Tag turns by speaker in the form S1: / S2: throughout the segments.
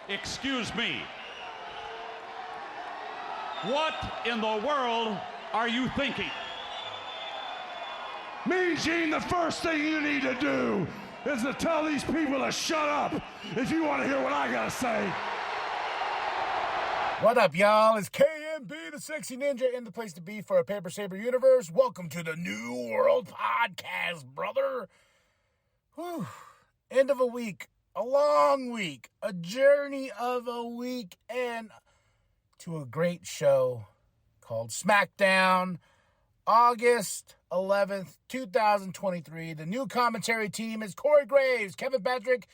S1: Excuse me. What in the world are you thinking?
S2: Mean Gene, the first thing you need to do is to tell these people to shut up if you want to hear what I gotta say.
S3: What up, y'all? It's KMB, the Sexy Ninja, in the place to be for a Paper Saber universe. Welcome to the New World Podcast, brother. Whew. End of a week, a long week, a journey of a week, and to a great show called SmackDown, August 11th, 2023. The new commentary team is Corey Graves, Kevin Patrick,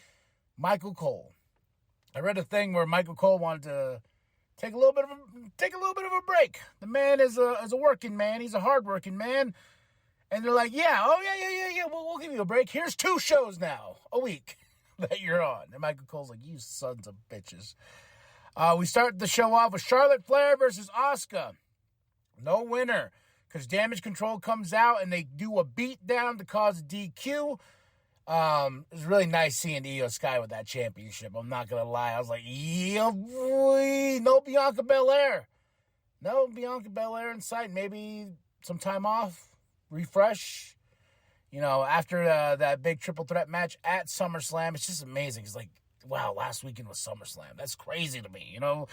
S3: Michael Cole. I read a thing where Michael Cole wanted to take a little bit of a break. The man is a working man. He's a hardworking man. And they're like, yeah, we'll give you a break. Here's 2 shows now a week that you're on. And Michael Cole's like, you sons of bitches. We start the show off with Charlotte Flair versus Asuka. No winner, because Damage Control comes out and they do a beatdown to cause a DQ. It was really nice seeing Io Sky with that championship. I'm not going to lie. I was like, yeah, boy, no Bianca Belair. No Bianca Belair in sight. Maybe some time off, refresh. You know, after that big triple threat match at SummerSlam, it's just amazing. It's like, wow, last weekend was SummerSlam. That's crazy to me, you know?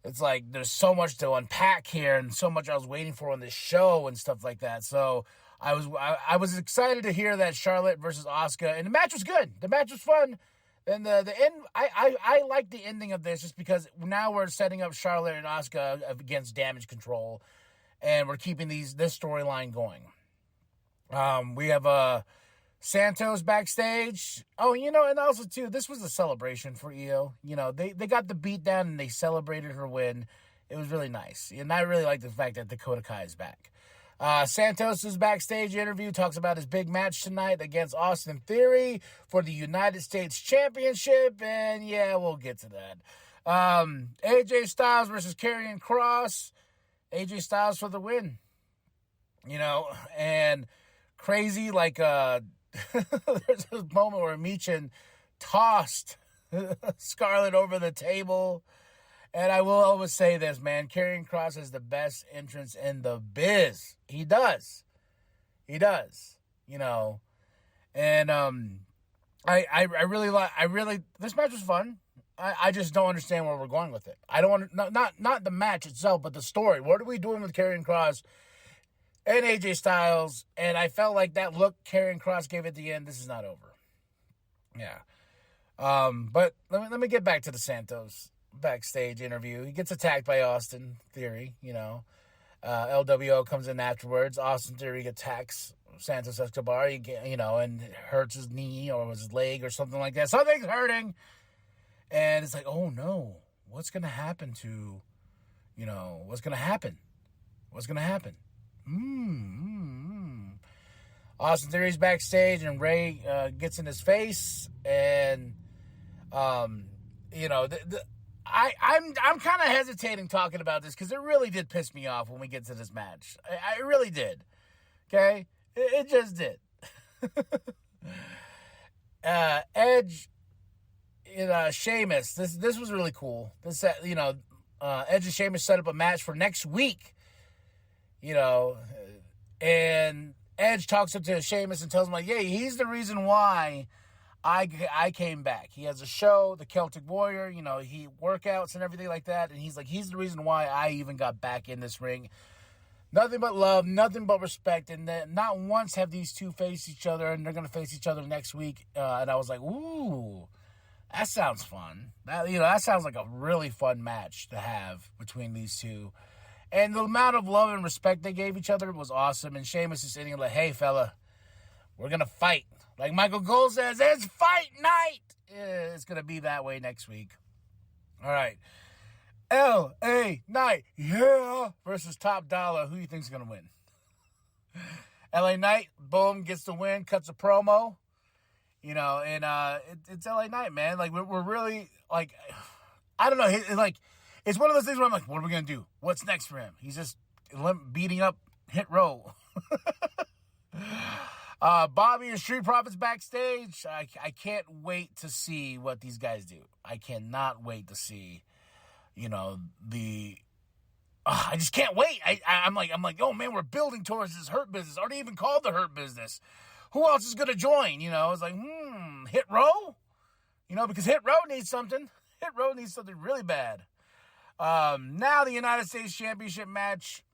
S3: It's like there's so much to unpack here and so much I was waiting for on this show and stuff like that. So I was excited to hear that Charlotte versus Asuka, and the match was good. The match was fun. And the end, I like the ending of this just because now we're setting up Charlotte and Asuka against Damage Control, and we're keeping this storyline going. We have Santos backstage. Oh, you know, and also, too, this was a celebration for Io. You know, they got the beat down and they celebrated her win. It was really nice. And I really like the fact that Dakota Kai is back. Santos' backstage interview talks about his big match tonight against Austin Theory for the United States Championship. And, yeah, we'll get to that. AJ Styles versus Karrion Kross. AJ Styles for the win. You know, and crazy, like, there's this moment where Michin tossed Scarlett over the table. And I will always say this, man. Karrion Kross is the best entrance in the biz. He does. He does. You know. And this match was fun. I just don't understand where we're going with it. I don't not the match itself, but the story. What are we doing with Karrion Kross and AJ Styles? And I felt like that look Karrion Kross gave at the end, this is not over. Yeah. But let me get back to the Santos backstage interview. He gets attacked by Austin Theory, you know. LWO comes in afterwards. Austin Theory attacks Santos Escobar, you know, and hurts his knee or his leg or something like that. Something's hurting. And it's like, oh no, what's going to happen to, you know, what's going to happen? What's going to happen? Austin Theory's backstage and Ray gets in his face, and you know, I'm kind of hesitating talking about this because it really did piss me off when we get to this match. I really did. Okay, it just did. Edge and Sheamus. This was really cool. This you know, Edge and Sheamus set up a match for next week. You know, and Edge talks up to Sheamus and tells him, like, yeah, he's the reason why I came back. He has a show, the Celtic Warrior, you know, he workouts and everything like that. And he's like, he's the reason why I even got back in this ring. Nothing but love, nothing but respect. And then not once have these two faced each other, and they're going to face each other next week. And I was like, ooh, that sounds fun. That sounds like a really fun match to have between these two. And the amount of love and respect they gave each other was awesome. And Sheamus is sitting like, hey, fella, we're going to fight. Like Michael Cole says, it's fight night. Yeah, it's going to be that way next week. All right. LA Knight, yeah, versus Top Dollar. Who do you think is going to win? LA Knight, boom, gets the win, cuts a promo. You know, and it's LA Knight, man. Like, we're really, like, I don't know. Like, it's one of those things where I'm like, what are we going to do? What's next for him? He's just beating up Hit Row. Bobby and Street Profits backstage. I can't wait to see what these guys do. I cannot wait to see, I just can't wait. I'm like, oh man, we're building towards this Hurt Business. Are they even called the Hurt Business? Who else is gonna join? It's like, Hit Row? Because Hit Row needs something. Hit Row needs something really bad. Now the United States Championship match.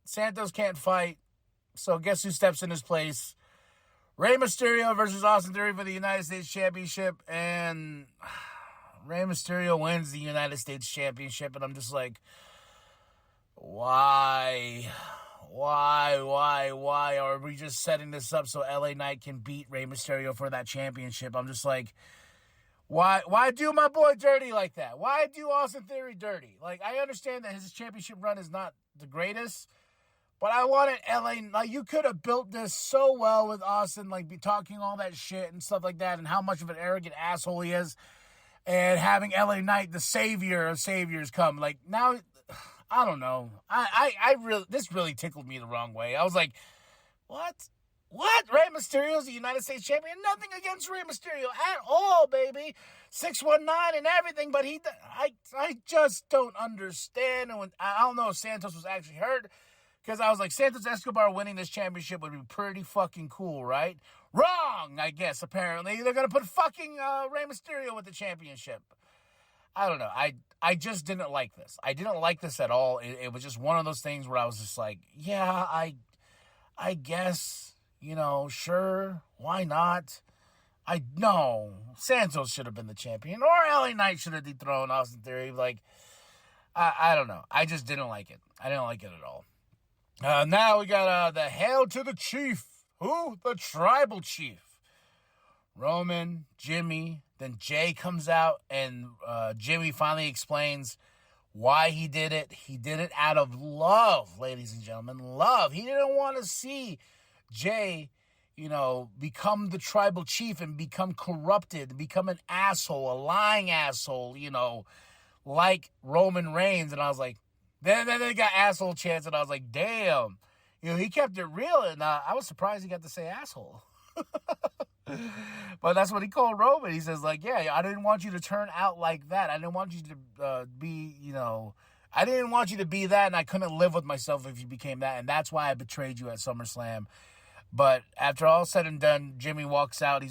S3: Santos can't fight, so guess who steps in his place? Rey Mysterio versus Austin Theory for the United States Championship, and Rey Mysterio wins the United States Championship, and I'm just like, why? Why are we just setting this up so LA Knight can beat Rey Mysterio for that championship? I'm just like, why do my boy dirty like that? Why do Austin Theory dirty? Like, I understand that his championship run is not the greatest, but I wanted LA, like, you could have built this so well with Austin, like, be talking all that shit and stuff like that, and how much of an arrogant asshole he is, and having LA Knight, the savior of saviors, come. Like, now, I don't know. I really, this really tickled me the wrong way. I was like, what? Rey Mysterio's the United States champion? Nothing against Rey Mysterio at all, baby. 619 and everything, but I just don't understand. And I don't know if Santos was actually hurt, because I was like, Santos Escobar winning this championship would be pretty fucking cool, right? Wrong, I guess, apparently. They're going to put fucking Rey Mysterio with the championship. I don't know. I just didn't like this. I didn't like this at all. It was just one of those things where I was just like, yeah, I guess, sure, why not? No, Santos should have been the champion, or LA Knight should have dethroned Austin Theory. Like, I don't know. I just didn't like it. I didn't like it at all. Now we got the Hail to the Chief. Who? The Tribal Chief. Roman, Jimmy, then Jay comes out, and Jimmy finally explains why he did it. He did it out of love, ladies and gentlemen. Love. He didn't want to see Jay, become the Tribal Chief and become corrupted, become an asshole, a lying asshole, like Roman Reigns. And I was like, then they got asshole chance, and I was like, damn. He kept it real, and I was surprised he got to say asshole. But that's what he called Roman. He says, like, yeah, I didn't want you to turn out like that. I didn't want you to be, I didn't want you to be that, and I couldn't live with myself if you became that, and that's why I betrayed you at SummerSlam. But after all said and done, Jimmy walks out.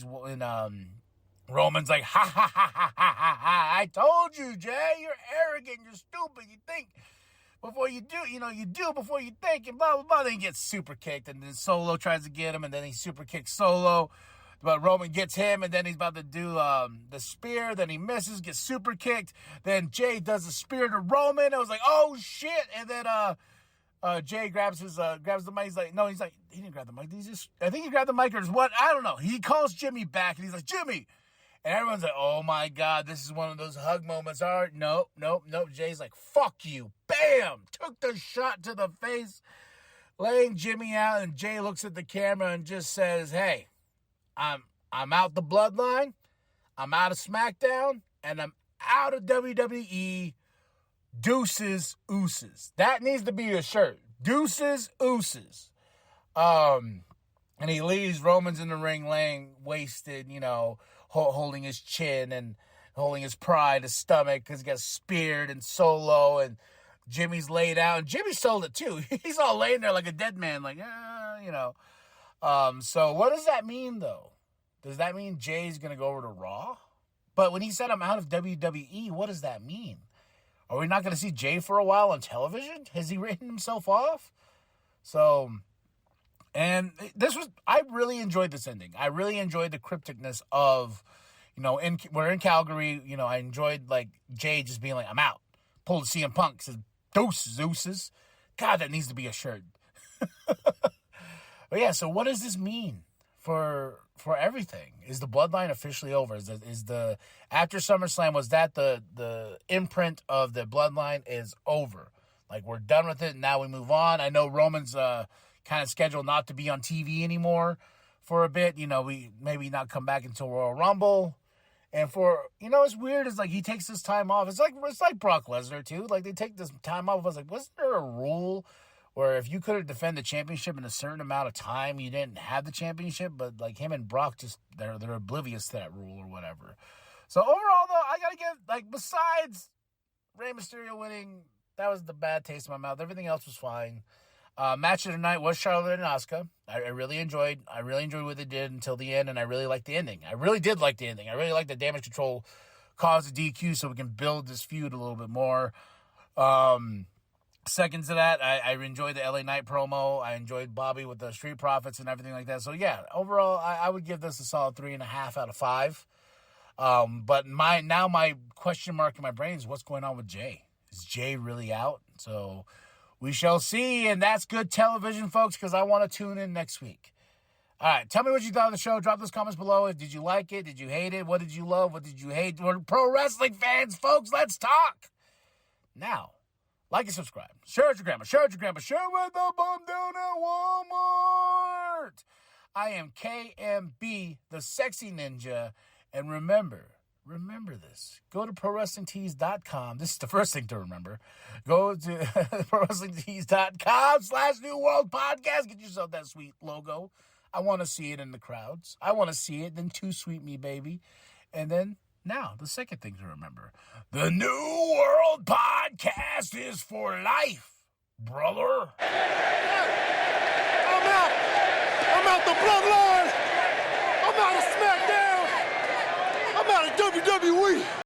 S3: Roman's like, ha, ha, ha, ha, ha, ha, ha. I told you, Jay, you're arrogant, you're stupid, you think before you do, you do before you think, and blah, blah, blah. Then he gets super kicked, and then Solo tries to get him, and then he super kicks Solo. But Roman gets him, and then he's about to do the spear. Then he misses, gets super kicked. Then Jay does the spear to Roman. I was like, oh, shit. And then Jay grabs the mic. He's like, no, he didn't grab the mic. I think he grabbed the mic or what? I don't know. He calls Jimmy back, and he's like, Jimmy. And everyone's like, oh, my God, this is one of those hug moments. All right, nope. Jay's like, fuck you. Bam! Took the shot to the face, laying Jimmy out, and Jay looks at the camera and just says, hey, I'm out the Bloodline, I'm out of SmackDown, and I'm out of WWE. Deuces, ooses. That needs to be a shirt. Deuces, ooses. And he leaves. Roman's in the ring laying wasted, holding his chin and holding his pride, his stomach, because he got speared and Solo, and Jimmy's laid out, and Jimmy sold it too. He's all laying there like a dead man, like, So what does that mean, though? Does that mean Jay's going to go over to Raw? But when he said I'm out of WWE, what does that mean? Are we not going to see Jay for a while on television? Has he written himself off? So, and I really enjoyed this ending. I really enjoyed the crypticness of, we're in Calgary, I enjoyed, like, Jay just being like, I'm out. Pulled CM Punk, says, Deuces. God, that needs to be a shirt. But yeah, so what does this mean for everything? Is the Bloodline officially over? Is the after SummerSlam, was that the imprint of the Bloodline is over? Like, we're done with it, and now we move on. I know Roman's kind of scheduled not to be on TV anymore for a bit. We maybe not come back until Royal Rumble. And it's weird. It's like he takes this time off. It's like Brock Lesnar too. Like, they take this time off. I was like, wasn't there a rule where if you couldn't defend the championship in a certain amount of time, you didn't have the championship? But like him and Brock, just they're oblivious to that rule or whatever. So overall, though, I gotta give, like, besides Rey Mysterio winning, that was the bad taste in my mouth. Everything else was fine. Match of the night was Charlotte and Asuka. I really enjoyed what they did until the end, and I really liked the ending. I really did like the ending. I really liked the Damage Control cause a DQ so we can build this feud a little bit more. Second to that, I enjoyed the LA Knight promo. I enjoyed Bobby with the Street Profits and everything like that. So, yeah, overall, I would give this a solid 3.5 out of 5. But my question mark in my brain is what's going on with Jay? Is Jay really out? So we shall see, and that's good television, folks, because I want to tune in next week. All right, tell me what you thought of the show. Drop those comments below. Did you like it? Did you hate it? What did you love? What did you hate? We're pro wrestling fans, folks. Let's talk. Now, like and subscribe. Share with your grandma. Share with your grandma. Share with the bum down at Walmart. I am KMB, the Sexy Ninja, and remember this. Go to ProWrestlingTees.com. This is the first thing to remember. Go to ProWrestlingTees.com/New World Podcast. Get yourself that sweet logo. I want to see it in the crowds. I want to see it. Then Too Sweet Me, baby. And then, now, the second thing to remember. The New World Podcast is for life, brother.
S4: I'm out. I'm out the Bloodline. I'm out of SmackDown. I'm out of WWE.